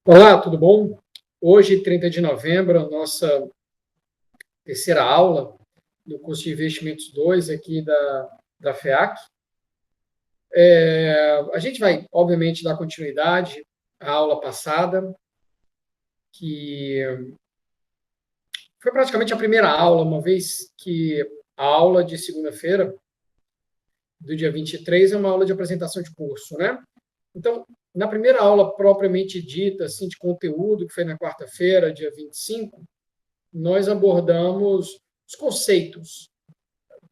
Olá, tudo bom? Hoje, 30 de novembro, a nossa terceira aula do curso de Investimentos 2 aqui da FEAC. A gente vai, obviamente, dar continuidade à aula passada, que foi praticamente a primeira aula, uma vez que a aula de segunda-feira, do dia 23, é uma aula de apresentação de curso, né? Então, na primeira aula propriamente dita, assim, de conteúdo, que foi na quarta-feira, dia 25, nós abordamos os conceitos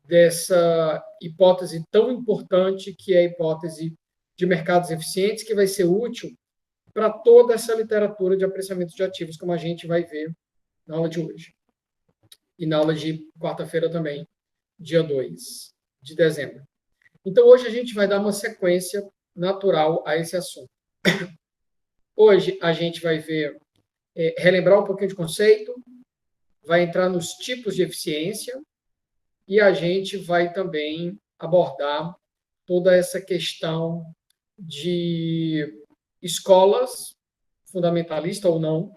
dessa hipótese tão importante que é a hipótese de mercados eficientes, que vai ser útil para toda essa literatura de apreciamento de ativos, como a gente vai ver na aula de hoje. E na aula de quarta-feira também, dia 2 de dezembro. Então, hoje a gente vai dar uma sequência natural a esse assunto. Hoje a gente vai ver, relembrar um pouquinho de conceito, vai entrar nos tipos de eficiência, e a gente vai também abordar toda essa questão de escolas, fundamentalista ou não,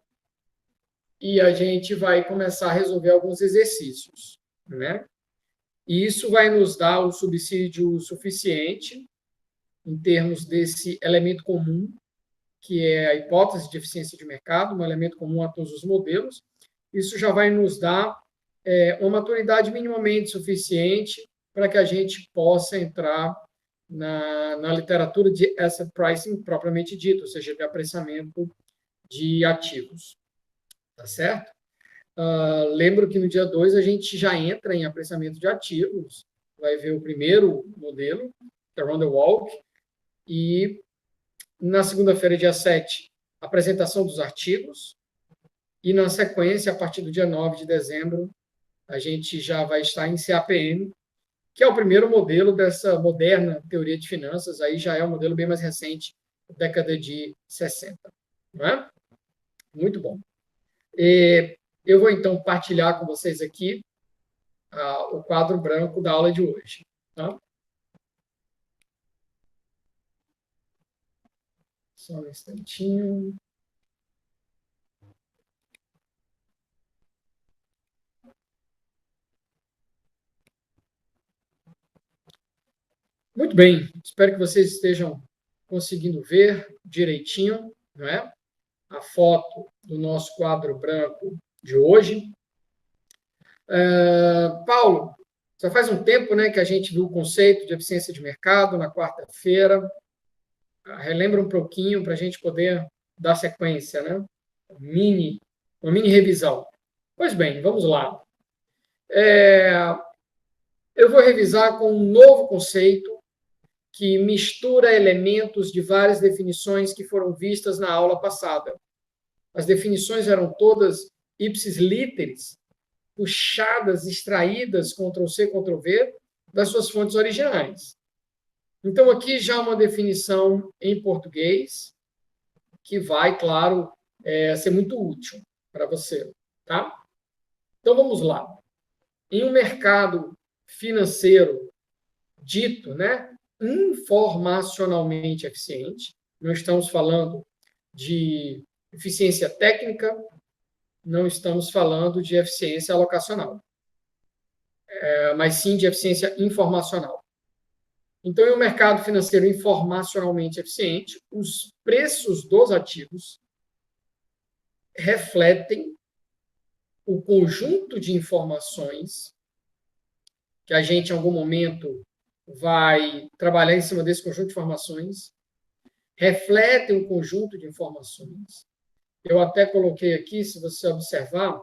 e a gente vai começar a resolver alguns exercícios, né? E isso vai nos dar o subsídio suficiente em termos desse elemento comum, que é a hipótese de eficiência de mercado, um elemento comum a todos os modelos. Isso já vai nos dar uma maturidade minimamente suficiente para que a gente possa entrar na literatura de asset pricing propriamente dito, ou seja, de apreciamento de ativos. Tá certo? Lembro que no dia 2 a gente já entra em apreciamento de ativos, vai ver o primeiro modelo, que é Round the Walk, e na segunda-feira, dia 7, apresentação dos artigos, e na sequência, a partir do dia 9 de dezembro, a gente já vai estar em CAPM, que é o primeiro modelo dessa moderna teoria de finanças, aí já é um modelo bem mais recente, década de 60. Não é? Muito bom. Eu vou, então, partilhar com vocês aqui o quadro branco da aula de hoje. Tá? Só um instantinho. Muito bem, espero que vocês estejam conseguindo ver direitinho, não é? A foto do nosso quadro branco de hoje. Paulo, já faz um tempo, né, que a gente viu o conceito de eficiência de mercado na quarta-feira. Relembra um pouquinho para a gente poder dar sequência, né? Uma mini revisão. Pois bem, vamos lá. Eu vou revisar com um novo conceito que mistura elementos de várias definições que foram vistas na aula passada. As definições eram todas ipsis literis, puxadas, extraídas, Ctrl+C, Ctrl+V, das suas fontes originais. Então, aqui já uma definição em português, que vai, claro, ser muito útil para você. Tá? Então, vamos lá. Em um mercado financeiro dito, né, informacionalmente eficiente, não estamos falando de eficiência técnica, não estamos falando de eficiência alocacional, mas sim de eficiência informacional. Então, em um mercado financeiro informacionalmente eficiente, os preços dos ativos refletem o conjunto de informações que a gente, em algum momento, vai trabalhar em cima desse conjunto de informações, refletem um conjunto de informações. Eu até coloquei aqui, se você observar,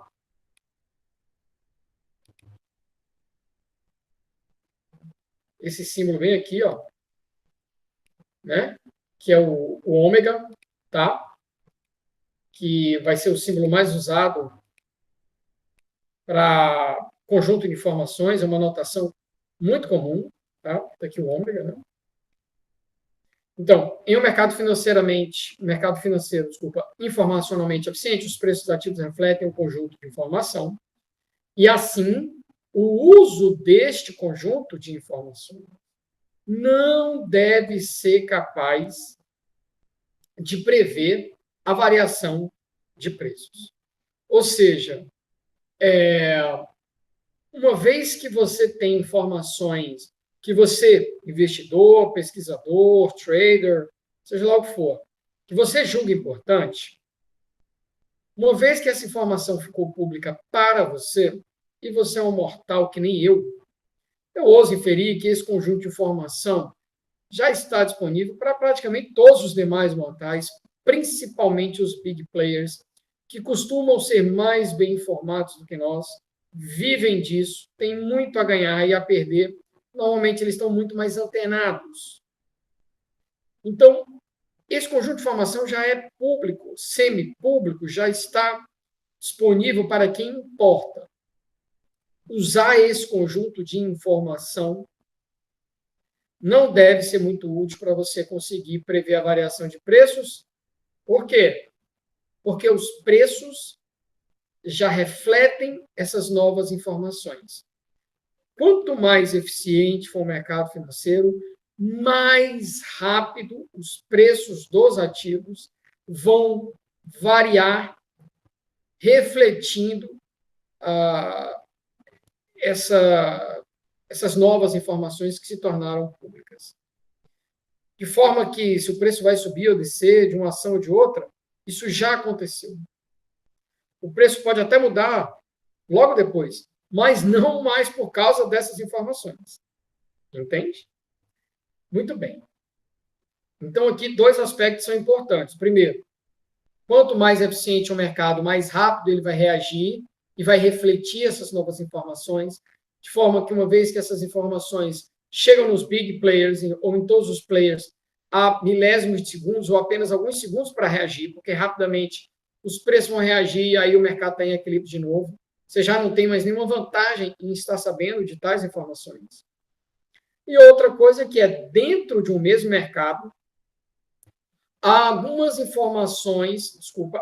esse símbolo bem aqui, ó, né? Que é o ômega, tá? Que vai ser o símbolo mais usado para conjunto de informações, é uma notação muito comum, tá? Tá aqui o ômega, né? Então, em um mercado financeiro, informacionalmente eficiente, os preços ativos refletem um conjunto de informação e, assim, o uso deste conjunto de informações não deve ser capaz de prever a variação de preços. Ou seja, uma vez que você tem informações que você, investidor, pesquisador, trader, seja lá o que for, que você julga importante, uma vez que essa informação ficou pública para você, e você é um mortal que nem eu ouso inferir que esse conjunto de informação já está disponível para praticamente todos os demais mortais, principalmente os big players, que costumam ser mais bem informados do que nós, vivem disso, têm muito a ganhar e a perder. Normalmente eles estão muito mais antenados. Então, esse conjunto de informação já é público, semi-público, já está disponível para quem importa. Usar esse conjunto de informação não deve ser muito útil para você conseguir prever a variação de preços. Por quê? Porque os preços já refletem essas novas informações. Quanto mais eficiente for o mercado financeiro, mais rápido os preços dos ativos vão variar, refletindo essas novas informações que se tornaram públicas. De forma que, se o preço vai subir ou descer de uma ação ou de outra, isso já aconteceu. O preço pode até mudar logo depois, mas não mais por causa dessas informações. Entende? Muito bem. Então, aqui, dois aspectos são importantes. Primeiro, quanto mais eficiente o mercado, mais rápido ele vai reagir e vai refletir essas novas informações, de forma que, uma vez que essas informações chegam nos big players, ou em todos os players, há milésimos de segundos, ou apenas alguns segundos para reagir, porque rapidamente os preços vão reagir e aí o mercado está em equilíbrio de novo. Você já não tem mais nenhuma vantagem em estar sabendo de tais informações. E outra coisa que é dentro de um mesmo mercado, há algumas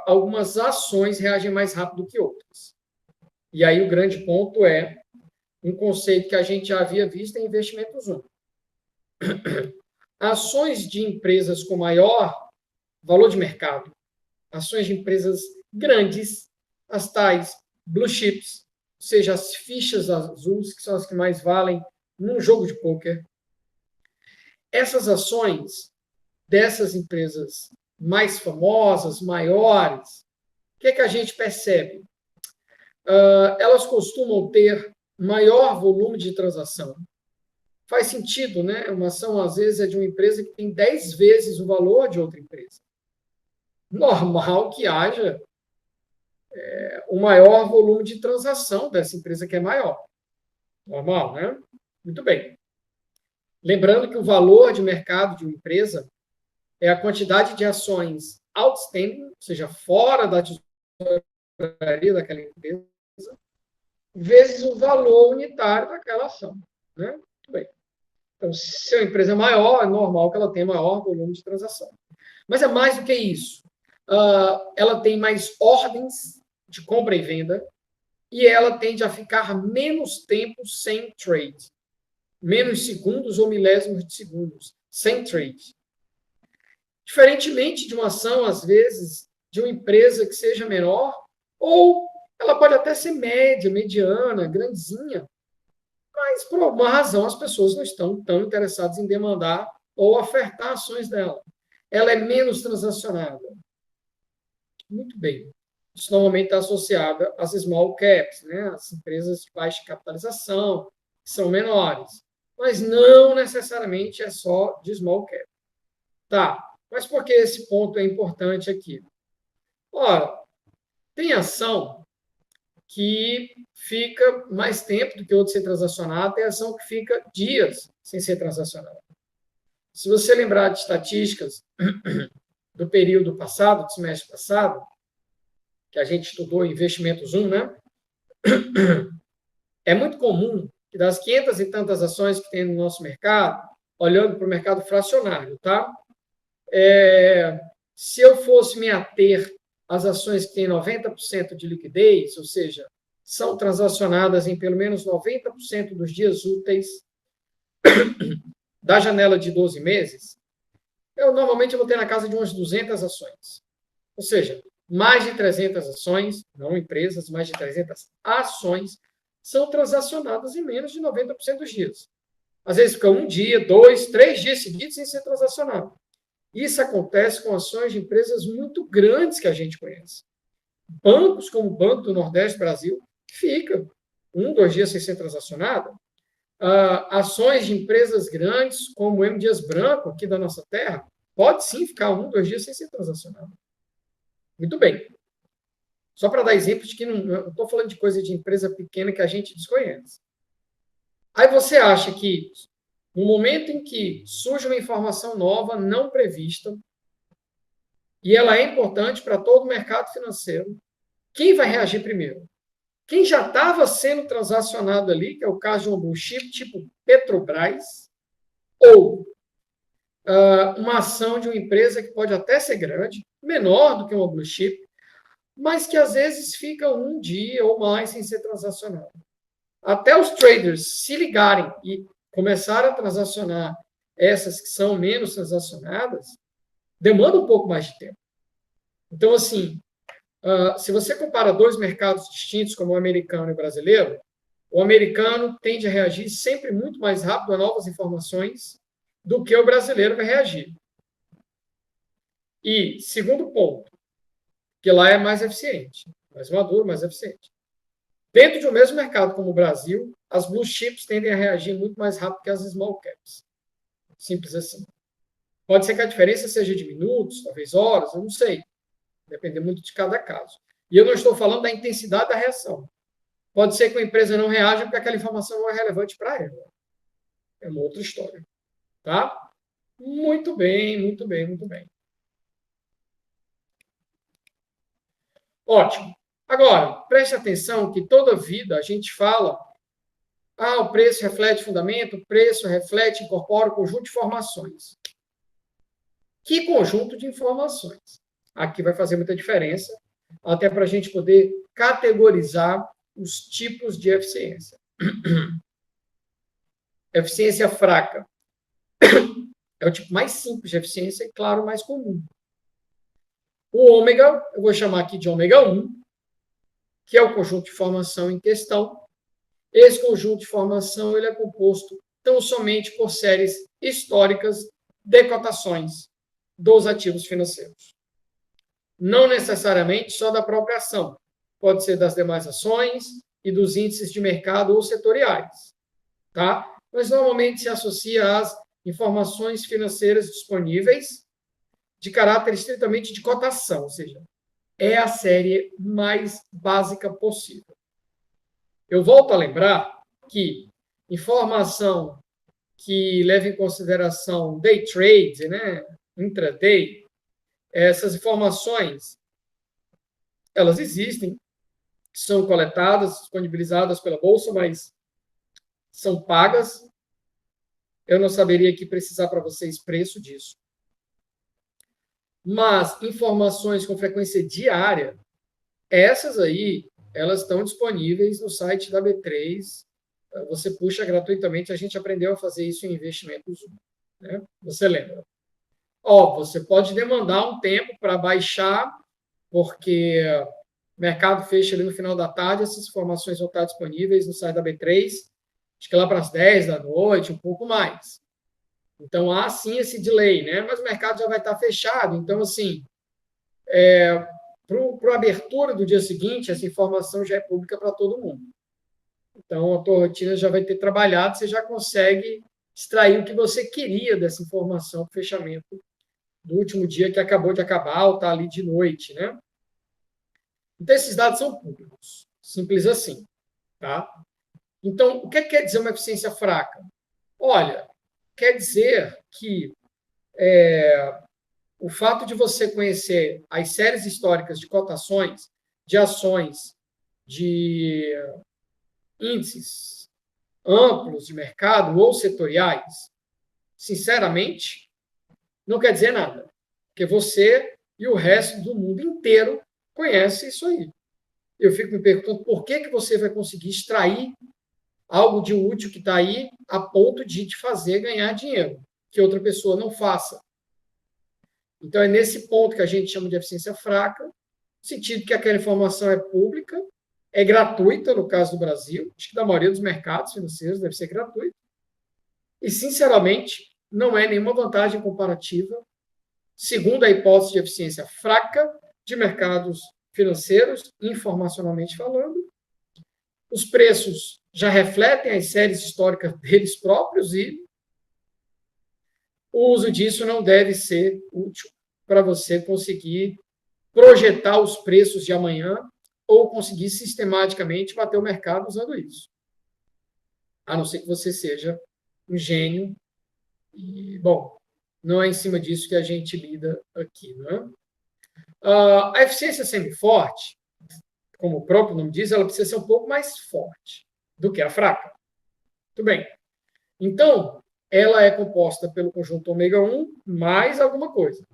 algumas ações reagem mais rápido que outras. E aí o grande ponto é um conceito que a gente já havia visto em Investimentos 1. Ações de empresas com maior valor de mercado, ações de empresas grandes, as tais blue chips, ou seja, as fichas azuis, que são as que mais valem num jogo de pôquer. Essas ações dessas empresas mais famosas, maiores, o que é que a gente percebe? Elas costumam ter maior volume de transação. Faz sentido, né? Uma ação, às vezes, é de uma empresa que tem 10 vezes o valor de outra empresa. Normal que haja o maior volume de transação dessa empresa que é maior. Normal, né? Muito bem. Lembrando que o valor de mercado de uma empresa é a quantidade de ações outstanding, ou seja, fora da tesouraria daquela empresa, vezes o valor unitário daquela ação. Né? Muito bem. Então, se a empresa é maior, é normal que ela tenha maior volume de transação. Mas é mais do que isso. Ela tem mais ordens de compra e venda e ela tende a ficar menos tempo sem trade. Menos segundos ou milésimos de segundos sem trade. Diferentemente de uma ação, às vezes, de uma empresa que seja menor, ou ela pode até ser média, mediana, grandezinha, mas por alguma razão as pessoas não estão tão interessadas em demandar ou ofertar ações dela. Ela é menos transacionada. Muito bem. Isso normalmente está associado às small caps, né? As empresas de baixa capitalização, que são menores. Mas não necessariamente é só de small cap. Tá, mas por que esse ponto é importante aqui? Ora, tem ação que fica mais tempo do que outra sem transacionar, tem ação que fica dias sem ser transacionada. Se você lembrar de estatísticas do período passado, do semestre passado, que a gente estudou Investimentos 1, né? É muito comum que das 500 e tantas ações que tem no nosso mercado, olhando para o mercado fracionário, tá? Se eu fosse me ater às ações que têm 90% de liquidez, ou seja, são transacionadas em pelo menos 90% dos dias úteis da janela de 12 meses, eu normalmente vou ter na casa de umas 200 ações. Ou seja, mais de 300 ações, não empresas, mais de 300 ações são transacionadas em menos de 90% dos dias. Às vezes fica um dia, 2, 3 dias seguidos sem ser transacionado. Isso acontece com ações de empresas muito grandes que a gente conhece. Bancos como o Banco do Nordeste Brasil, fica 1, 2 dias sem ser transacionado. Ações de empresas grandes como o M. Dias Branco, aqui da nossa terra, pode sim ficar 1, 2 dias sem ser transacionado. Muito bem. Só para dar exemplo de que não estou falando de coisa de empresa pequena que a gente desconhece. Aí você acha que, no momento em que surge uma informação nova, não prevista, e ela é importante para todo o mercado financeiro, quem vai reagir primeiro? Quem já estava sendo transacionado ali, que é o caso de um blue chip, tipo Petrobras, ou uma ação de uma empresa que pode até ser grande, menor do que uma blue chip, mas que às vezes fica um dia ou mais sem ser transacionado. Até os traders se ligarem e começarem a transacionar essas que são menos transacionadas, demanda um pouco mais de tempo. Então, assim, se você compara dois mercados distintos, como o americano e o brasileiro, o americano tende a reagir sempre muito mais rápido a novas informações do que o brasileiro vai reagir. E, segundo ponto, que lá é mais eficiente, mais maduro, mais eficiente. Dentro de um mesmo mercado como o Brasil, as blue chips tendem a reagir muito mais rápido que as small caps. Simples assim. Pode ser que a diferença seja de minutos, talvez horas, eu não sei. Depende muito de cada caso. E eu não estou falando da intensidade da reação. Pode ser que a empresa não reaja porque aquela informação não é relevante para ela. É uma outra história. Tá? Muito bem, muito bem, muito bem. Ótimo. Agora, preste atenção que toda vida a gente fala o preço reflete fundamento, o preço reflete, incorpora o conjunto de informações. Que conjunto de informações? Aqui vai fazer muita diferença, até para a gente poder categorizar os tipos de eficiência. Eficiência fraca é o tipo mais simples de eficiência e, claro, mais comum. O ômega, eu vou chamar aqui de ômega 1, que é o conjunto de informação em questão. Esse conjunto de informação ele é composto tão somente por séries históricas de cotações dos ativos financeiros. Não necessariamente só da própria ação. Pode ser das demais ações e dos índices de mercado ou setoriais. Tá? Mas normalmente se associa às informações financeiras disponíveis de caráter estritamente de cotação, ou seja, é a série mais básica possível. Eu volto a lembrar que informação que leva em consideração day trade, né, intraday, essas informações, elas existem, são coletadas, disponibilizadas pela Bolsa, mas são pagas. Eu não saberia aqui precisar para vocês preço disso. Mas informações com frequência diária, essas aí, elas estão disponíveis no site da B3. Você puxa gratuitamente. A gente aprendeu a fazer isso em investimentos, né? Você lembra? Você pode demandar um tempo para baixar, porque o mercado fecha ali no final da tarde, essas informações vão estar disponíveis no site da B3, acho que lá para as 10 da noite, um pouco mais. Então, há sim esse delay, né? Mas o mercado já vai estar fechado. Então, assim, para a abertura do dia seguinte, essa informação já é pública para todo mundo. Então, a tua rotina já vai ter trabalhado, você já consegue extrair o que você queria dessa informação para o fechamento do último dia que acabou de acabar ou está ali de noite, né? Então, esses dados são públicos. Simples assim, tá? Então, o que quer dizer uma eficiência fraca? Olha, quer dizer que o fato de você conhecer as séries históricas de cotações, de ações, de índices amplos de mercado ou setoriais, sinceramente, não quer dizer nada. Porque você e o resto do mundo inteiro conhece isso aí. Eu fico me perguntando por que você vai conseguir extrair algo de útil que está aí a ponto de te fazer ganhar dinheiro, que outra pessoa não faça. Então, é nesse ponto que a gente chama de eficiência fraca, no sentido que aquela informação é pública, é gratuita, no caso do Brasil, acho que da maioria dos mercados financeiros deve ser gratuita, e, sinceramente, não é nenhuma vantagem comparativa, segundo a hipótese de eficiência fraca de mercados financeiros, informacionalmente falando. Os preços já refletem as séries históricas deles próprios e o uso disso não deve ser útil para você conseguir projetar os preços de amanhã ou conseguir sistematicamente bater o mercado usando isso. A não ser que você seja um gênio. E, bom, não é em cima disso que a gente lida aqui, não é? A eficiência semi-forte, como o próprio nome diz, ela precisa ser um pouco mais forte do que a fraca. Muito bem. Então, ela é composta pelo conjunto ômega 1 mais alguma coisa.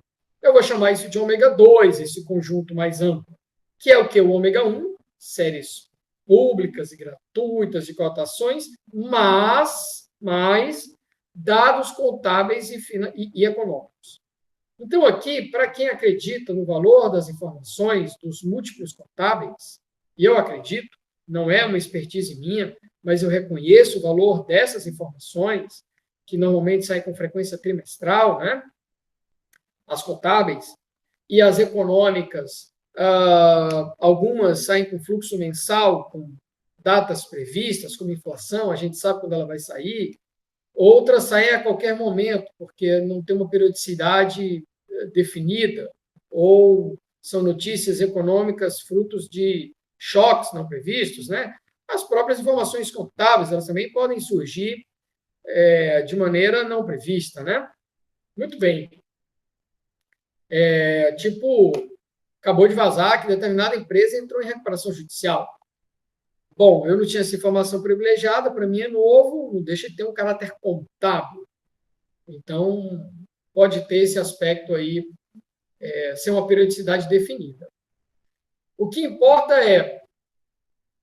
Eu vou chamar isso de ômega 2, esse conjunto mais amplo, que é o que? O ômega 1, séries públicas e gratuitas de cotações, mas mais dados contábeis e econômicos. Então, aqui, para quem acredita no valor das informações dos múltiplos contábeis, e eu acredito, não é uma expertise minha, mas eu reconheço o valor dessas informações, que normalmente saem com frequência trimestral, né? As contábeis, e as econômicas, algumas saem com fluxo mensal, com datas previstas, como inflação, a gente sabe quando ela vai sair, outras saem a qualquer momento, porque não tem uma periodicidade definida, ou são notícias econômicas frutos de choques não previstos, né? As próprias informações contábeis, elas também podem surgir de maneira não prevista, né? Muito bem. Tipo, acabou de vazar que determinada empresa entrou em recuperação judicial. Bom, eu não tinha essa informação privilegiada, para mim é novo, não deixa de ter um caráter contábil. Então, pode ter esse aspecto aí, ser uma periodicidade definida. O que importa é,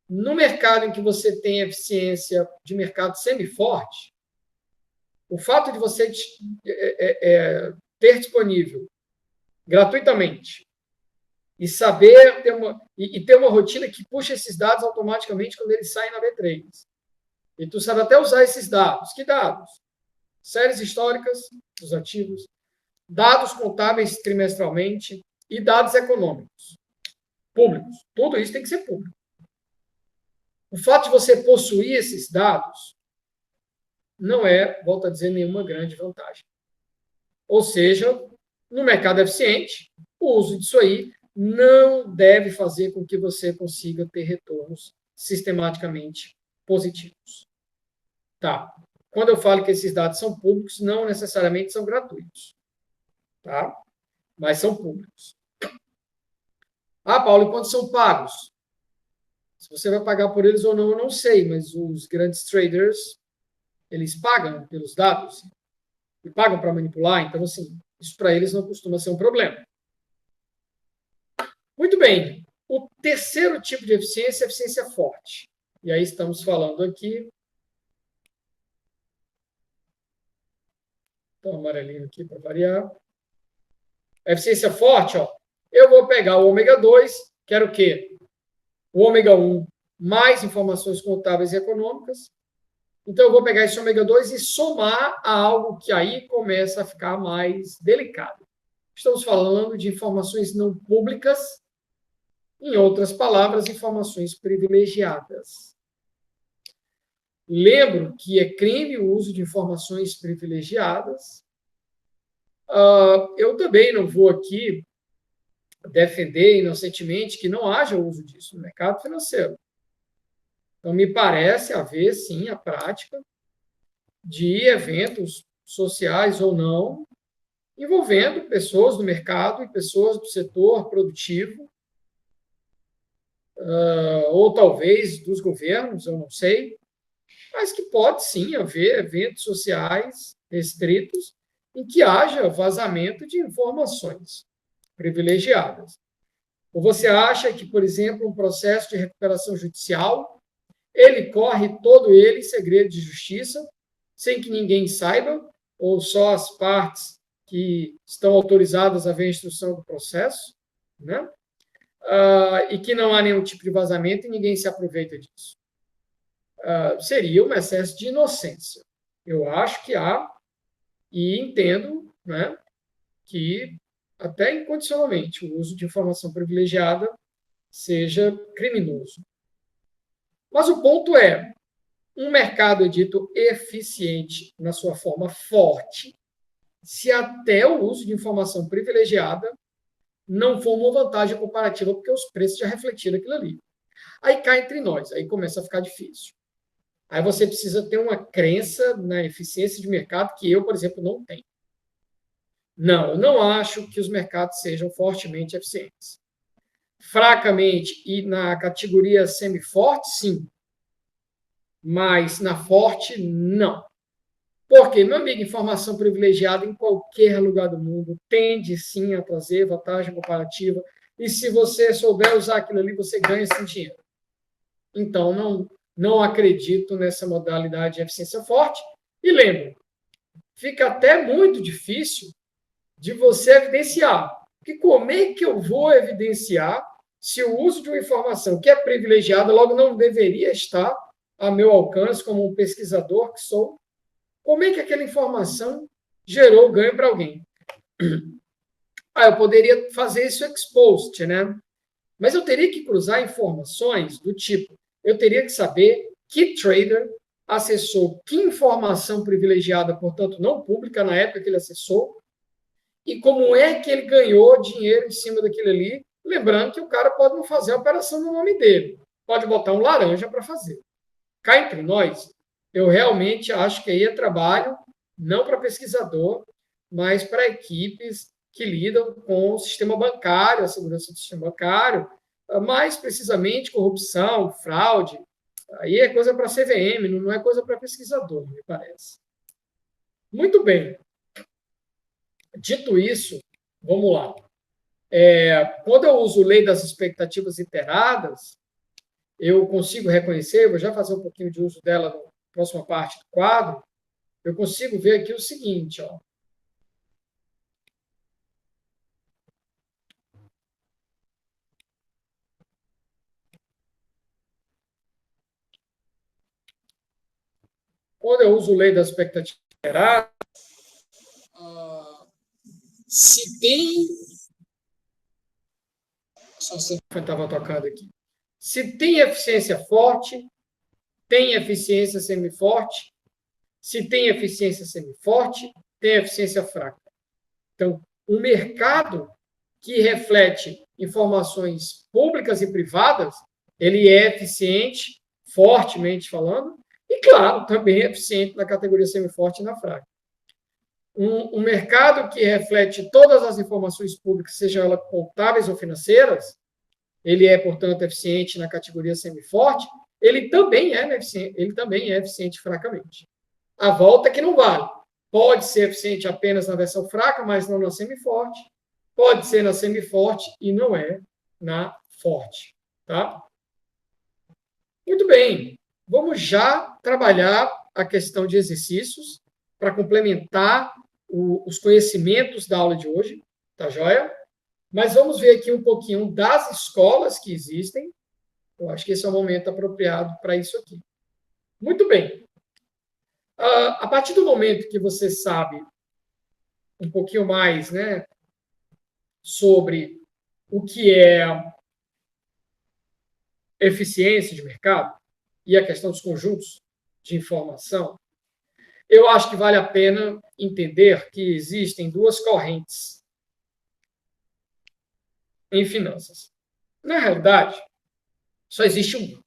no mercado em que você tem eficiência de mercado semi-forte, o fato de você ter disponível gratuitamente e saber ter uma rotina que puxa esses dados automaticamente quando eles saem na B3. E tu sabe até usar esses dados. Que dados? Séries históricas dos ativos, dados contábeis trimestralmente e dados econômicos públicos. Tudo isso tem que ser público. O fato de você possuir esses dados não é, volto a dizer, nenhuma grande vantagem. Ou seja, no mercado eficiente, o uso disso aí não deve fazer com que você consiga ter retornos sistematicamente positivos. Tá. Quando eu falo que esses dados são públicos, não necessariamente são gratuitos. Tá? Mas são públicos. Ah, Paulo, e quantos são pagos? Se você vai pagar por eles ou não, eu não sei, mas os grandes traders, eles pagam pelos dados e pagam para manipular, então, assim, isso para eles não costuma ser um problema. Muito bem. O terceiro tipo de eficiência é a eficiência forte. E aí estamos falando aqui. Então, amarelinho aqui para variar. A eficiência forte, ó. Eu vou pegar o ômega 2, que era o quê? O ômega 1 mais informações contábeis e econômicas. Então, eu vou pegar esse ômega 2 e somar a algo que aí começa a ficar mais delicado. Estamos falando de informações não públicas, em outras palavras, informações privilegiadas. Lembro que é crime o uso de informações privilegiadas. Eu também não vou aqui defender inocentemente que não haja uso disso no mercado financeiro. Então, me parece haver, sim, a prática de eventos sociais ou não, envolvendo pessoas do mercado e pessoas do setor produtivo, ou talvez dos governos, eu não sei, mas que pode, sim, haver eventos sociais restritos em que haja vazamento de informações privilegiadas. Ou você acha que, por exemplo, um processo de recuperação judicial, ele corre todo ele em segredo de justiça, sem que ninguém saiba, ou só as partes que estão autorizadas a ver a instrução do processo, né? E que não há nenhum tipo de vazamento e ninguém se aproveita disso. Seria um excesso de inocência. Eu acho que há, e entendo, né, que até incondicionalmente o uso de informação privilegiada seja criminoso. Mas o ponto é, um mercado é dito eficiente na sua forma forte, se até o uso de informação privilegiada não for uma vantagem comparativa, porque os preços já refletiram aquilo ali. Aí cai entre nós, aí começa a ficar difícil. Aí você precisa ter uma crença na eficiência de mercado que eu, por exemplo, não tenho. Não, eu não acho que os mercados sejam fortemente eficientes. Fracamente e na categoria semi-forte, sim. Mas na forte, não. Porque, meu amigo, informação privilegiada em qualquer lugar do mundo tende sim a trazer vantagem comparativa. E se você souber usar aquilo ali, você ganha sem dinheiro. Então, não acredito nessa modalidade de eficiência forte. E lembro, fica até muito difícil de você evidenciar. Porque como é que eu vou evidenciar se o uso de uma informação que é privilegiada logo não deveria estar a meu alcance como um pesquisador que sou? Como é que aquela informação gerou ganho para alguém? Eu poderia fazer isso ex post, né? Mas eu teria que cruzar informações do tipo, eu teria que saber que trader acessou que informação privilegiada, portanto não pública na época que ele acessou, e como é que ele ganhou dinheiro em cima daquilo ali, lembrando que o cara pode não fazer a operação no nome dele, pode botar um laranja para fazer. Cá entre nós, eu realmente acho que aí é trabalho não para pesquisador, mas para equipes que lidam com o sistema bancário, a segurança do sistema bancário, mais precisamente corrupção, fraude. Aí é coisa para CVM, não é coisa para pesquisador, me parece. Muito bem. Dito isso, vamos lá. Quando eu uso lei das expectativas iteradas, eu consigo reconhecer, vou já fazer um pouquinho de uso dela na próxima parte do quadro, eu consigo ver aqui o seguinte, ó. Quando eu uso lei das expectativas iteradas, se tem... Só se eu estava tocando aqui. Se tem eficiência forte, tem eficiência semi-forte. Se tem eficiência semi-forte, tem eficiência fraca. Então, o mercado que reflete informações públicas e privadas, ele é eficiente, fortemente falando, e, claro, também é eficiente na categoria semi-forte e na fraca. Um mercado que reflete todas as informações públicas, sejam elas contábeis ou financeiras, ele é, portanto, eficiente na categoria semi-forte, ele também é eficiente fracamente. A volta é que não vale. Pode ser eficiente apenas na versão fraca, mas não na semi-forte. Pode ser na semi-forte e não é na forte. Tá? Muito bem. Vamos já trabalhar a questão de exercícios para complementar os conhecimentos da aula de hoje. Tá joia? Mas vamos ver aqui um pouquinho das escolas que existem. Eu acho que esse é o momento apropriado para isso aqui. Muito bem. A partir do momento que você sabe um pouquinho mais, né, sobre o que é eficiência de mercado e a questão dos conjuntos de informação, eu acho que vale a pena entender que existem duas correntes em finanças. Na realidade, só existe uma.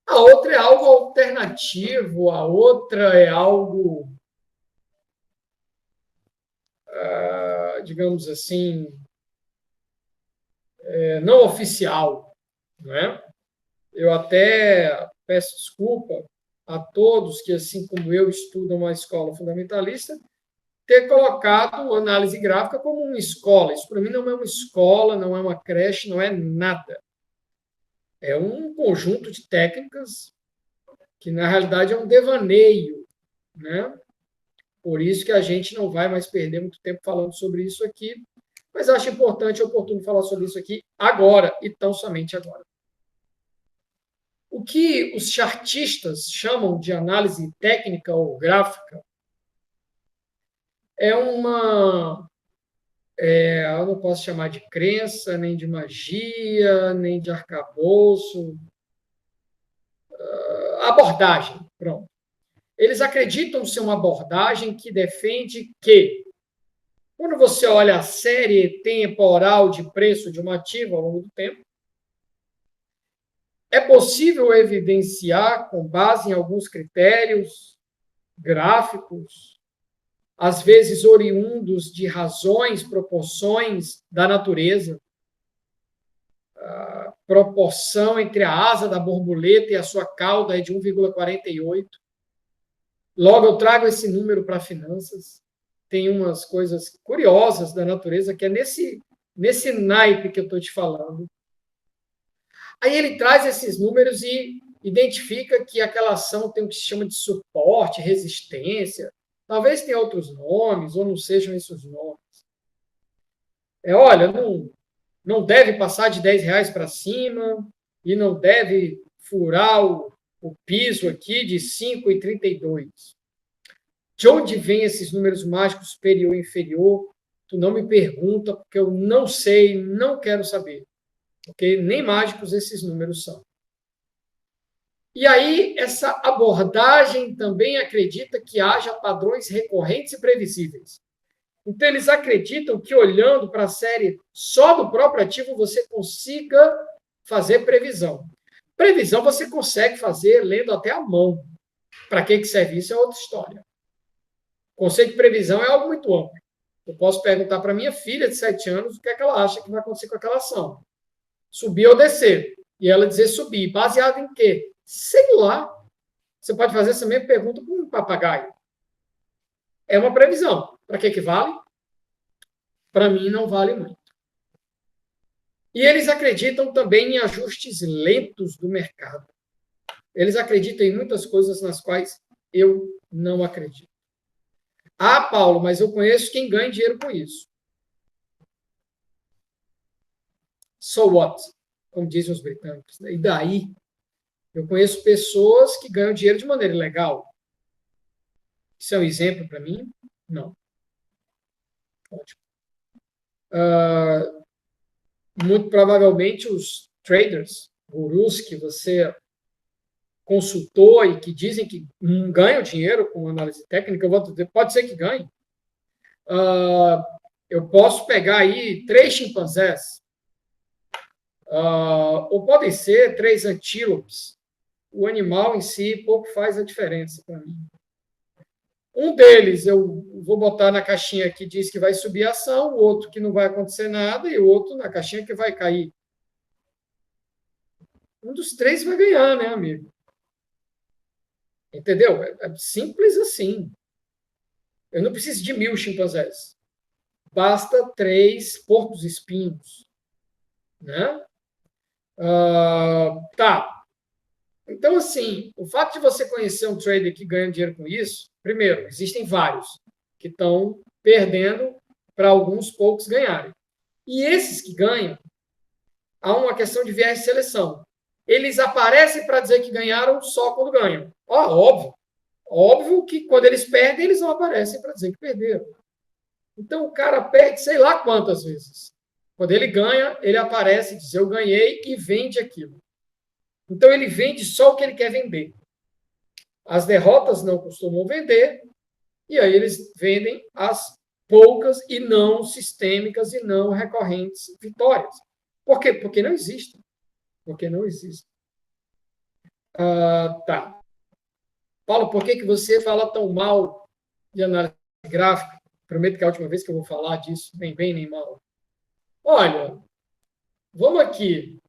A outra é algo alternativo, a outra é algo, digamos assim, não oficial, não é? Eu até peço desculpa a todos que, assim como eu, estudam uma escola fundamentalista, ter colocado análise gráfica como uma escola. Isso, para mim, não é uma escola, não é uma creche, não é nada. É um conjunto de técnicas que, na realidade, é um devaneio, né? Por isso que a gente não vai mais perder muito tempo falando sobre isso aqui, mas acho importante e oportuno falar sobre isso aqui agora, e tão somente agora. O que os chartistas chamam de análise técnica ou gráfica é eu não posso chamar de crença, nem de magia, nem de arcabouço, abordagem, pronto. Eles acreditam ser uma abordagem que defende que, quando você olha a série temporal de preço de um ativo ao longo do tempo, é possível evidenciar, com base em alguns critérios gráficos, às vezes oriundos de razões, proporções da natureza, a proporção entre a asa da borboleta e a sua cauda é de 1,48. Logo, eu trago esse número para finanças. Tem umas coisas curiosas da natureza que é nesse naipe que eu estou te falando. Aí ele traz esses números e identifica que aquela ação tem o que se chama de suporte, resistência. Talvez tenha outros nomes, ou não sejam esses nomes. Olha, não deve passar de R$ 10 para cima e não deve furar o piso aqui de 5,32. De onde vêm esses números mágicos superior e inferior? Tu não me pergunta, porque eu não sei, não quero saber. Porque nem mágicos esses números são. E aí, essa abordagem também acredita que haja padrões recorrentes e previsíveis. Então, eles acreditam que, olhando para a série só do próprio ativo, você consiga fazer previsão. Previsão você consegue fazer lendo até a mão. Para que serve isso é outra história. O conceito de previsão é algo muito amplo. Eu posso perguntar para minha filha de 7 anos o que é que ela acha que vai acontecer com aquela ação. Subir ou descer. E ela dizer subir. Baseado em quê? Sei lá. Você pode fazer essa mesma pergunta para um papagaio. É uma previsão. Para que vale? Para mim, não vale muito. E eles acreditam também em ajustes lentos do mercado. Eles acreditam em muitas coisas nas quais eu não acredito. Ah, Paulo, mas eu conheço quem ganha dinheiro com isso. So what? Como dizem os britânicos. E daí? Eu conheço pessoas que ganham dinheiro de maneira ilegal. Isso é um exemplo para mim? Não. Ótimo. Muito provavelmente os traders, gurus que você consultou e que dizem que ganham dinheiro com análise técnica, eu vou dizer, pode ser que ganhe. Eu posso pegar aí 3 chimpanzés, ou podem ser 3 antílopes. O animal em si pouco faz a diferença para mim. Um deles eu vou botar na caixinha que diz que vai subir a ação, o outro que não vai acontecer nada e o outro na caixinha que vai cair. Um dos 3 vai ganhar, né, amigo? Entendeu? É simples assim. Eu não preciso de 1.000 chimpanzés. Basta 3 porcos-espinhos. Né? Tá. Então, assim, o fato de você conhecer um trader que ganha dinheiro com isso, primeiro, existem vários que estão perdendo para alguns poucos ganharem. E esses que ganham, há uma questão de viés de seleção. Eles aparecem para dizer que ganharam só quando ganham. Óbvio. Óbvio que quando eles perdem, eles não aparecem para dizer que perderam. Então, o cara perde sei lá quantas vezes. Quando ele ganha, ele aparece e diz, eu ganhei, e vende aquilo. Então, ele vende só o que ele quer vender. As derrotas não costumam vender, e aí eles vendem as poucas e não sistêmicas e não recorrentes vitórias. Por quê? Porque não existem. Porque não existem. Tá. Paulo, por que você fala tão mal de análise gráfica? Prometo que é a última vez que eu vou falar disso, nem bem nem mal. Olha, vamos aqui.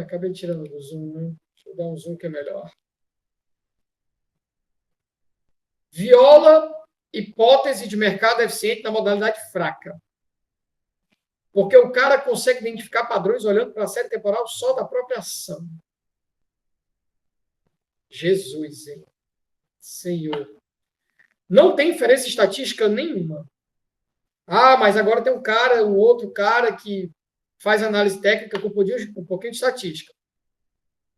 Acabei tirando do zoom, né? Deixa eu dar um zoom que é melhor. Viola hipótese de mercado eficiente na modalidade fraca. Porque o cara consegue identificar padrões olhando para a série temporal só da própria ação. Jesus, hein? Senhor. Não tem inferência estatística nenhuma. Ah, mas agora tem um outro cara que faz análise técnica com um pouquinho de estatística.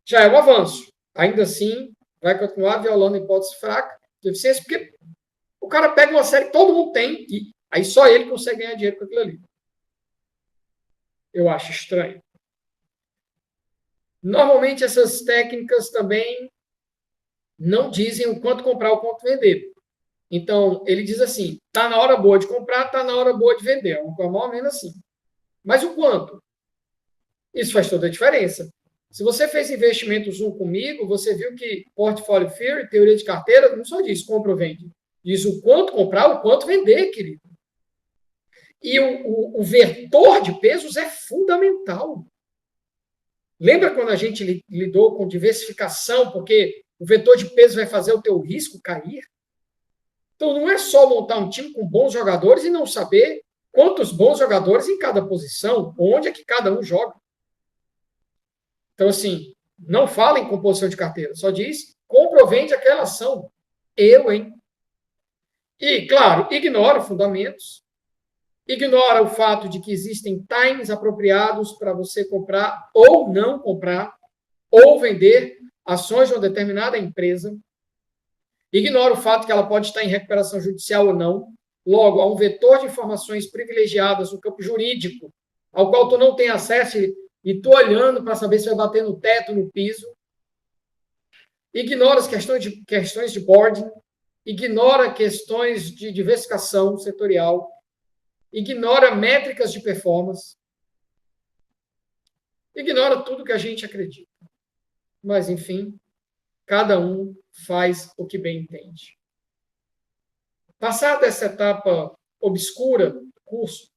Já é um avanço. Ainda assim, vai continuar violando a hipótese fraca de eficiência, porque o cara pega uma série que todo mundo tem e aí só ele consegue ganhar dinheiro com aquilo ali. Eu acho estranho. Normalmente, essas técnicas também não dizem o quanto comprar ou quanto vender. Então, ele diz assim, está na hora boa de comprar, está na hora boa de vender. É uma coisa mais ou menos assim. Mas o quanto? Isso faz toda a diferença. Se você fez investimentos comigo, você viu que Portfolio Theory, teoria de carteira, não só diz compra ou vende. Diz o quanto comprar, o quanto vender, querido. E o vetor de pesos é fundamental. Lembra quando a gente lidou com diversificação, porque o vetor de peso vai fazer o teu risco cair? Então, não é só montar um time com bons jogadores e não saber quantos bons jogadores em cada posição, onde é que cada um joga. Então, assim, não fala em composição de carteira, só diz compra ou vende aquela ação. Hein? E, claro, ignora fundamentos, ignora o fato de que existem times apropriados para você comprar ou não comprar, ou vender ações de uma determinada empresa. Ignora o fato que ela pode estar em recuperação judicial ou não. Logo, há um vetor de informações privilegiadas no campo jurídico, ao qual tu não tem acesso e tu olhando para saber se vai bater no teto, no piso. Ignora as questões de boarding, ignora questões de diversificação setorial, ignora métricas de performance, ignora tudo que a gente acredita. Mas, enfim, cada um faz o que bem entende. Passada essa etapa obscura do curso,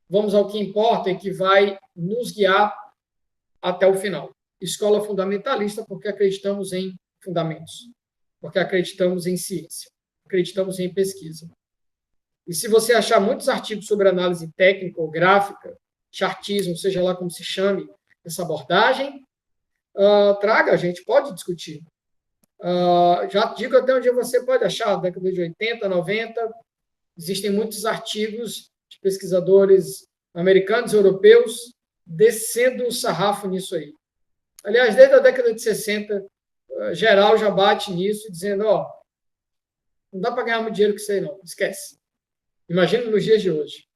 vamos ao que importa e que vai nos guiar até o final. Escola fundamentalista, porque acreditamos em fundamentos, porque acreditamos em ciência, acreditamos em pesquisa. E se você achar muitos artigos sobre análise técnica ou gráfica, chartismo, seja lá como se chame essa abordagem, traga, a gente pode discutir. Já digo até onde você pode achar, década de 80, 90, existem muitos artigos de pesquisadores americanos e europeus descendo o sarrafo nisso aí. Aliás, desde a década de 60, geral já bate nisso, dizendo, não dá para ganhar muito dinheiro com isso aí, não, esquece. Imagina nos dias de hoje.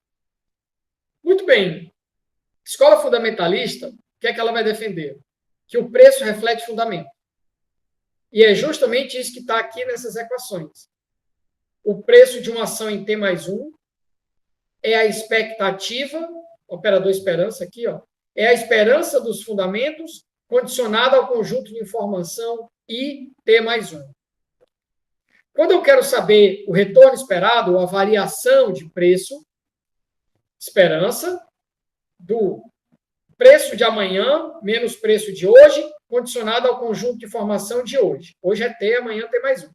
Muito bem. Escola fundamentalista, o que é que ela vai defender? Que o preço reflete fundamento. E é justamente isso que está aqui nessas equações. O preço de uma ação em T mais 1 é a expectativa, operador esperança aqui, é a esperança dos fundamentos condicionada ao conjunto de informação I T mais 1. Quando eu quero saber o retorno esperado, ou a variação de preço, esperança, do preço de amanhã menos preço de hoje, condicionado ao conjunto de informação de hoje. Hoje é T, amanhã T mais 1.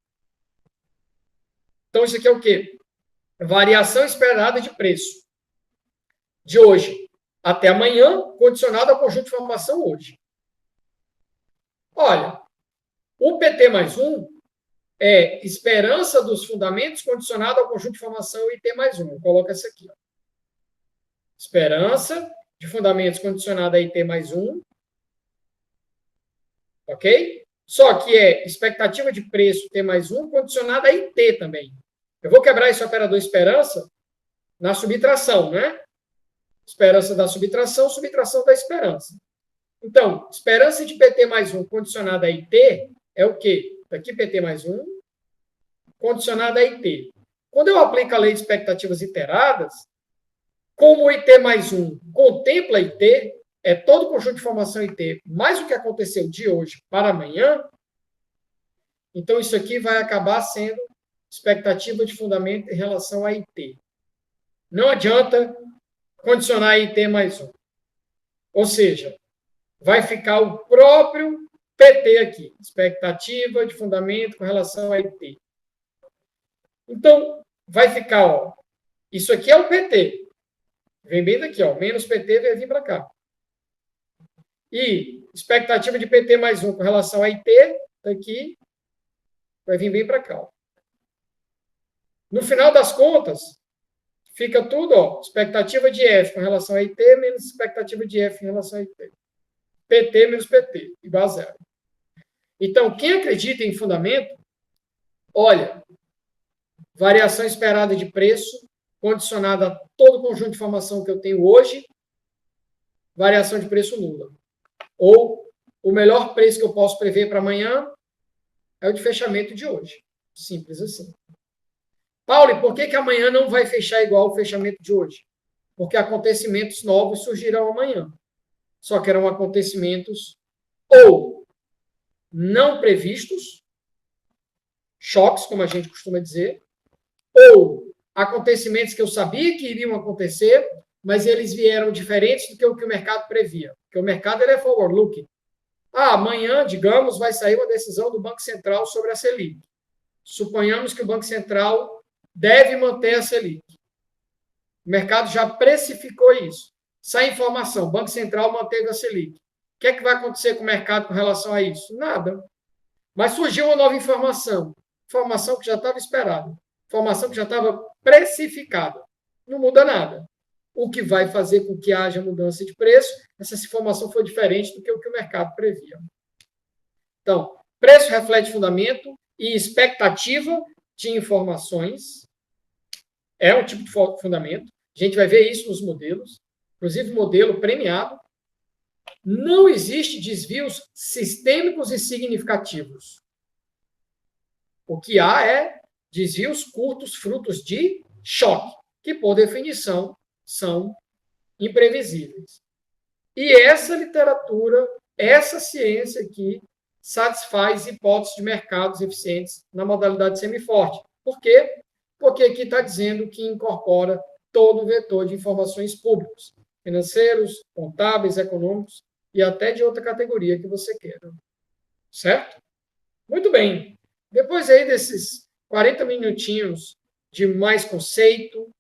Então, isso aqui é o quê? Variação esperada de preço. De hoje até amanhã, condicionado ao conjunto de informação hoje. Olha, o PT mais 1 é esperança dos fundamentos condicionado ao conjunto de informação IT mais 1. Coloca essa aqui. Esperança de fundamentos condicionada a IT mais 1. Ok? Só que é expectativa de preço T mais 1 condicionada a IT também. Eu vou quebrar esse operador esperança na subtração, né? Esperança da subtração, subtração da esperança. Então, esperança de PT mais 1 condicionada a IT é o quê? Aqui PT mais 1 condicionada a IT. Quando eu aplico a lei de expectativas iteradas, como o IT mais 1 contempla IT, é todo o conjunto de informação IT, mais o que aconteceu de hoje para amanhã, então isso aqui vai acabar sendo expectativa de fundamento em relação a IT. Não adianta condicionar IT mais 1. Ou seja, vai ficar o próprio PT aqui, expectativa de fundamento com relação a IT. Então, vai ficar, isso aqui é o PT. Vem bem daqui, menos PT vai vir para cá. E expectativa de PT mais 1 com relação a IT, tá aqui, vai vir bem para cá. Ó. No final das contas, fica tudo, ó, expectativa de F com relação a IT menos expectativa de F em relação a IT. PT menos PT, igual a zero. Então, quem acredita em fundamento, olha, variação esperada de preço, condicionada a todo o conjunto de informação que eu tenho hoje, variação de preço nula. Ou o melhor preço que eu posso prever para amanhã é o de fechamento de hoje. Simples assim. Paulo, por que amanhã não vai fechar igual o fechamento de hoje? Porque acontecimentos novos surgirão amanhã. Só que eram acontecimentos ou não previstos, choques, como a gente costuma dizer, ou acontecimentos que eu sabia que iriam acontecer, mas eles vieram diferentes do que o mercado previa. Porque o mercado ele é forward-looking. Amanhã, digamos, vai sair uma decisão do Banco Central sobre a Selic. Suponhamos que o Banco Central deve manter a Selic. O mercado já precificou isso. Sai informação, o Banco Central manteve a Selic. O que é que vai acontecer com o mercado com relação a isso? Nada. Mas surgiu uma nova informação. Informação que já estava esperada. Informação que já estava precificada. Não muda nada. O que vai fazer com que haja mudança de preço, essa informação foi diferente do que o mercado previa. Então, preço reflete fundamento e expectativa de informações. É um tipo de fundamento. A gente vai ver isso nos modelos. Inclusive, modelo premiado. Não existe desvios sistêmicos e significativos. O que há é desvios curtos, frutos de choque, que, por definição, são imprevisíveis. E essa literatura, essa ciência aqui, satisfaz hipóteses de mercados eficientes na modalidade semiforte. Por quê? Porque aqui está dizendo que incorpora todo o vetor de informações públicas, financeiros, contábeis, econômicos e até de outra categoria que você queira. Certo? Muito bem. Depois aí desses 40 minutinhos de mais conceito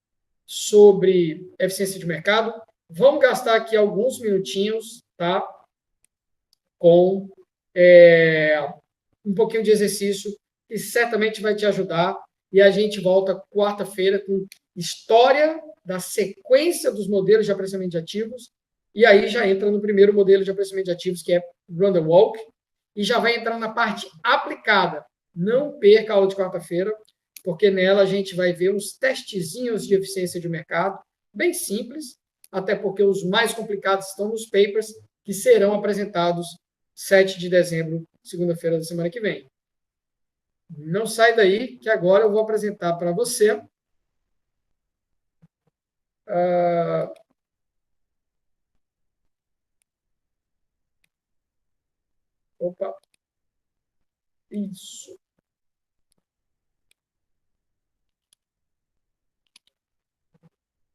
sobre eficiência de mercado, vamos gastar aqui alguns minutinhos, tá? Com um pouquinho de exercício que certamente vai te ajudar. E a gente volta quarta-feira com história da sequência dos modelos de apreciamento de ativos. E aí já entra no primeiro modelo de apreciamento de ativos, que é Run the Walk. E já vai entrar na parte aplicada. Não perca a aula de quarta-feira, porque nela a gente vai ver uns testezinhos de eficiência de mercado, bem simples, até porque os mais complicados estão nos papers, que serão apresentados 7 de dezembro, segunda-feira da semana que vem. Não sai daí, que agora eu vou apresentar para você Opa! Isso.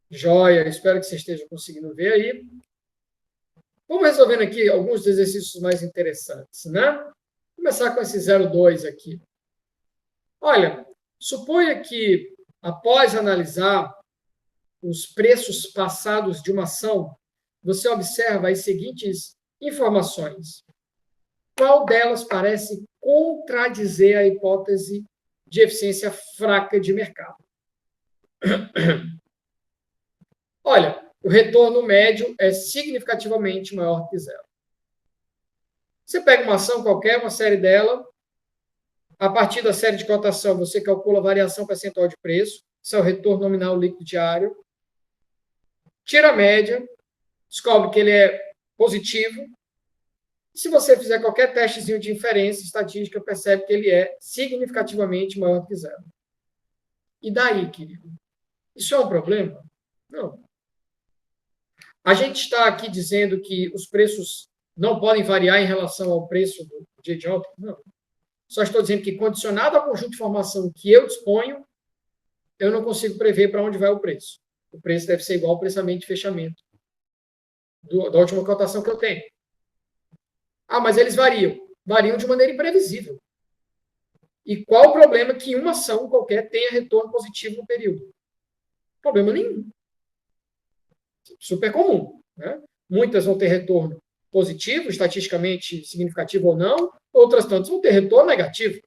Joia, espero que você esteja conseguindo ver aí. Vamos resolvendo aqui alguns exercícios mais interessantes, né? Vou começar com esse 02 aqui. Olha, suponha que, após analisar os preços passados de uma ação, você observa as seguintes informações. Qual delas parece contradizer a hipótese de eficiência fraca de mercado? Olha, o retorno médio é significativamente maior que zero. Você pega uma ação qualquer, uma série dela, a partir da série de cotação, você calcula a variação percentual de preço, isso é o retorno nominal líquido diário, tira a média, descobre que ele é positivo. Se você fizer qualquer testezinho de inferência estatística, percebe que ele é significativamente maior que zero. E daí, querido? Isso é um problema? Não. A gente está aqui dizendo que os preços não podem variar em relação ao preço do dia de ontem? Não. Só estou dizendo que, condicionado ao conjunto de informação que eu disponho, eu não consigo prever para onde vai o preço. O preço deve ser igual ao pressamento de fechamento da última cotação que eu tenho. Mas eles variam. Variam de maneira imprevisível. E qual o problema que uma ação qualquer tenha retorno positivo no período? Problema nenhum. Super comum. Né? Muitas vão ter retorno positivo, estatisticamente significativo ou não, outras tantas vão ter retorno negativo.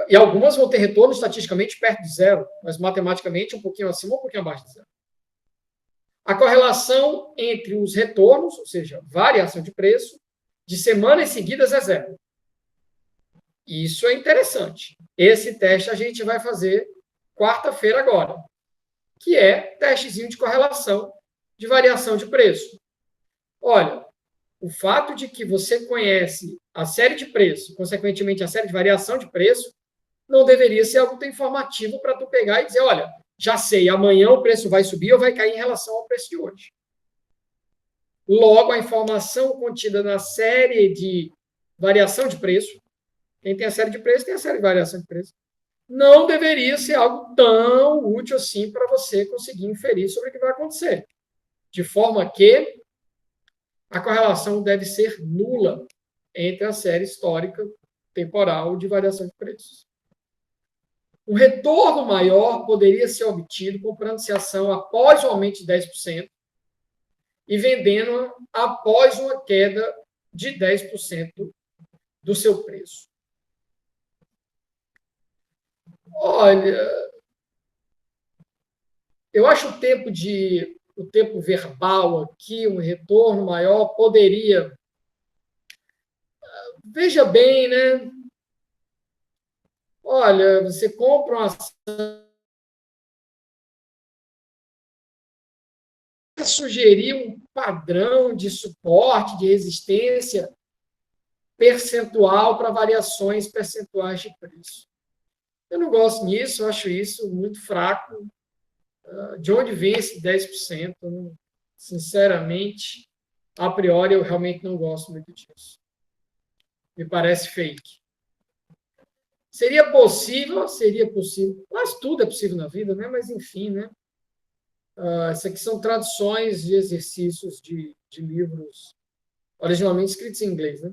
E algumas vão ter retorno estatisticamente perto de zero, mas matematicamente um pouquinho acima ou um pouquinho abaixo de zero. A correlação entre os retornos, ou seja, variação de preço, de semanas seguidas é zero. Isso é interessante. Esse teste a gente vai fazer quarta-feira agora, que é testezinho de correlação de variação de preço. Olha, o fato de que você conhece a série de preço, consequentemente a série de variação de preço, não deveria ser algo tão informativo para tu pegar e dizer, olha, já sei, amanhã o preço vai subir ou vai cair em relação ao preço de hoje. Logo, a informação contida na série de variação de preço, quem tem a série de preço tem a série de variação de preço, não deveria ser algo tão útil assim para você conseguir inferir sobre o que vai acontecer. De forma que a correlação deve ser nula entre a série histórica temporal de variação de preços. Um retorno maior poderia ser obtido comprando-se ação após o aumento de 10% e vendendo após uma queda de 10% do seu preço. Olha, eu acho o tempo verbal aqui, um retorno maior, poderia. Veja bem, né? Olha, você compra uma ação, sugerir um padrão de suporte, de resistência percentual para variações percentuais de preço. Eu não gosto disso, eu acho isso muito fraco. De onde vem esse 10%? Sinceramente, a priori, eu realmente não gosto muito disso. Me parece fake. Seria possível, mas tudo é possível na vida, né? Mas enfim, né? Isso aqui são traduções de exercícios de livros originalmente escritos em inglês, né?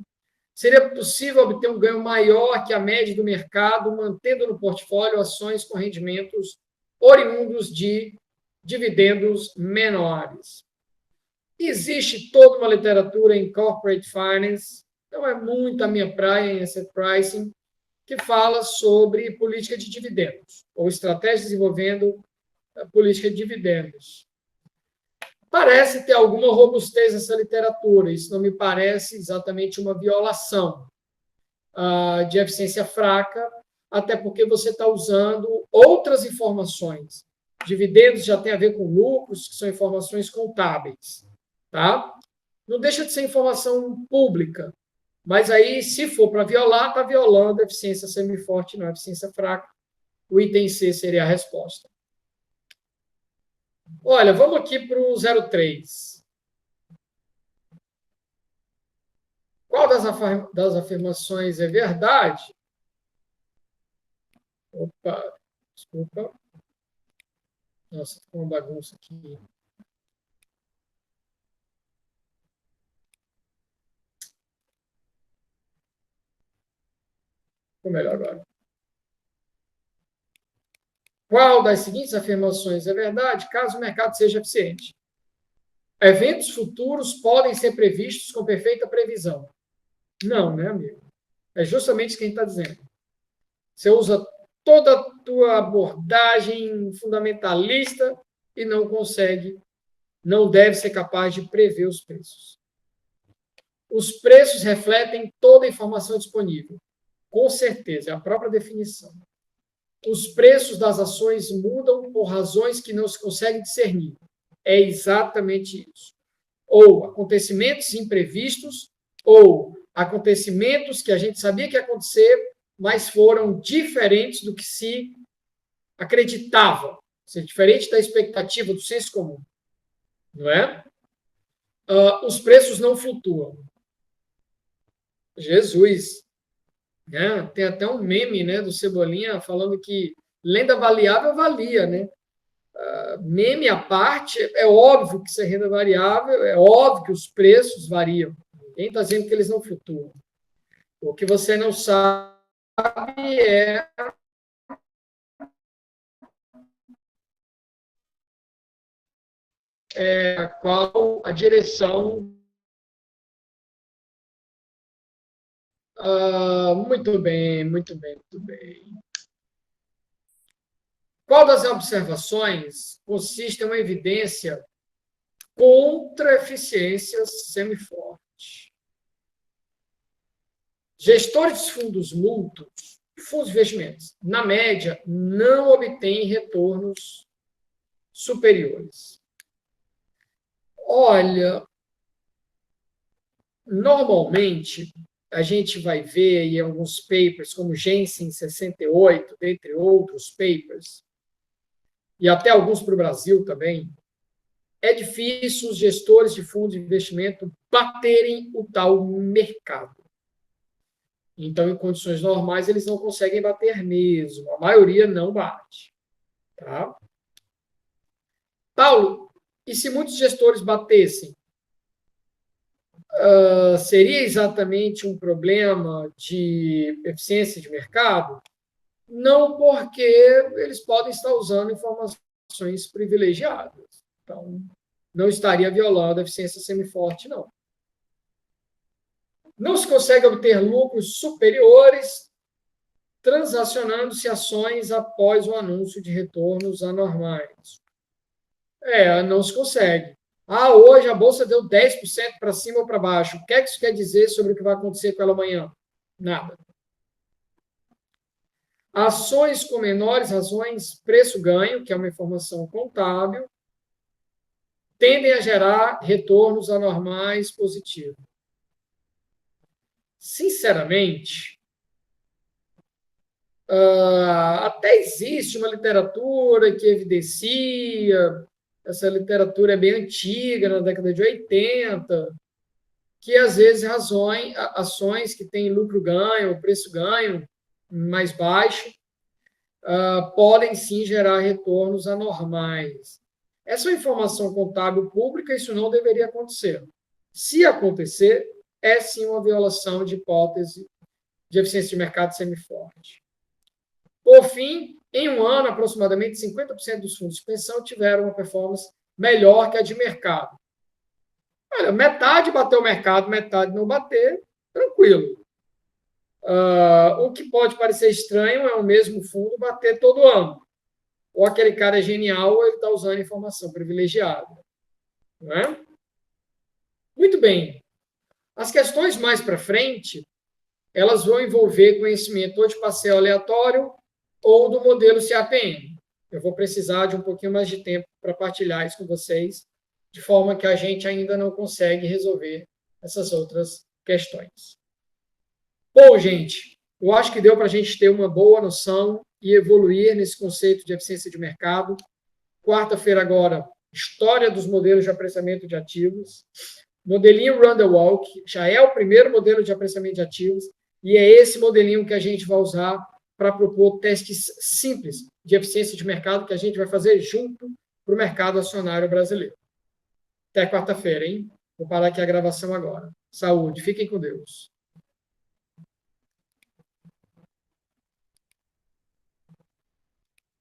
Seria possível obter um ganho maior que a média do mercado, mantendo no portfólio ações com rendimentos oriundos de dividendos menores. Existe toda uma literatura em corporate finance, não é muito a minha praia em asset pricing, que fala sobre política de dividendos, ou estratégias envolvendo a política de dividendos. Parece ter alguma robustez essa literatura, isso não me parece exatamente uma violação de eficiência fraca, até porque você está usando outras informações. Dividendos já tem a ver com lucros, que são informações contábeis. Tá? Não deixa de ser informação pública, mas aí, se for para violar, está violando a eficiência semiforte, não a eficiência fraca. O item C seria a resposta. Olha, vamos aqui para o 03. Qual das afirmações é verdade? Opa, desculpa. Nossa, ficou uma bagunça aqui. Ficou melhor agora. Qual das seguintes afirmações é verdade, caso o mercado seja eficiente? Eventos futuros podem ser previstos com perfeita previsão. Não, né, amigo? É justamente isso que a gente está dizendo. Você usa toda a tua abordagem fundamentalista e não consegue, não deve ser capaz de prever os preços. Os preços refletem toda a informação disponível. Com certeza, é a própria definição. Os preços das ações mudam por razões que não se consegue discernir. É exatamente isso. Ou acontecimentos imprevistos, ou acontecimentos que a gente sabia que ia acontecer, mas foram diferentes do que se acreditava. Ou seja, diferente da expectativa, do senso comum. Não é? Os preços não flutuam. Jesus! Né? Tem até um meme, né, do Cebolinha falando que renda variável valia, né? Meme à parte, é óbvio que isso é renda variável, é óbvio que os preços variam. Ninguém está dizendo que eles não flutuam. O que você não sabe é qual a direção. Muito bem, muito bem, muito bem. Qual das observações consiste em uma evidência contra eficiências semifortes? Gestores de fundos mútuos, fundos de investimentos, na média, não obtêm retornos superiores. Olha, normalmente, a gente vai ver em alguns papers, como Jensen 68, dentre outros papers, e até alguns para o Brasil também, é difícil os gestores de fundos de investimento baterem o tal mercado. Então, em condições normais, eles não conseguem bater mesmo. A maioria não bate. Tá? Paulo, e se muitos gestores batessem? Seria exatamente um problema de eficiência de mercado? Não, porque eles podem estar usando informações privilegiadas. Então, não estaria violando a eficiência semiforte, não. Não se consegue obter lucros superiores transacionando-se ações após o anúncio de retornos anormais. Não se consegue. Hoje a bolsa deu 10% para cima ou para baixo. O que é que isso quer dizer sobre o que vai acontecer com ela amanhã? Nada. Ações com menores razões preço-ganho, que é uma informação contábil, tendem a gerar retornos anormais positivos. Sinceramente, até existe uma literatura que evidencia, essa literatura é bem antiga, na década de 80, que às vezes ações que têm lucro-ganho, preço-ganho mais baixo, podem sim gerar retornos anormais. Essa é uma informação contábil pública, isso não deveria acontecer. Se acontecer, é sim uma violação de hipótese de eficiência de mercado semiforte. Por fim, em um ano, aproximadamente 50% dos fundos de pensão tiveram uma performance melhor que a de mercado. Olha, metade bateu o mercado, metade não bater, tranquilo. O que pode parecer estranho é o mesmo fundo bater todo ano. Ou aquele cara é genial ou ele está usando informação privilegiada. Não é? Muito bem. As questões mais para frente, elas vão envolver conhecimento ou de passeio aleatório ou do modelo CAPM. Eu vou precisar de um pouquinho mais de tempo para partilhar isso com vocês, de forma que a gente ainda não consegue resolver essas outras questões. Bom, gente, eu acho que deu para a gente ter uma boa noção e evoluir nesse conceito de eficiência de mercado. Quarta-feira agora, história dos modelos de apreciamento de ativos. Modelinho Run the Walk, já é o primeiro modelo de apreciamento de ativos, e é esse modelinho que a gente vai usar para propor testes simples de eficiência de mercado que a gente vai fazer junto para o mercado acionário brasileiro. Até quarta-feira, hein? Vou parar aqui a gravação agora. Saúde, fiquem com Deus.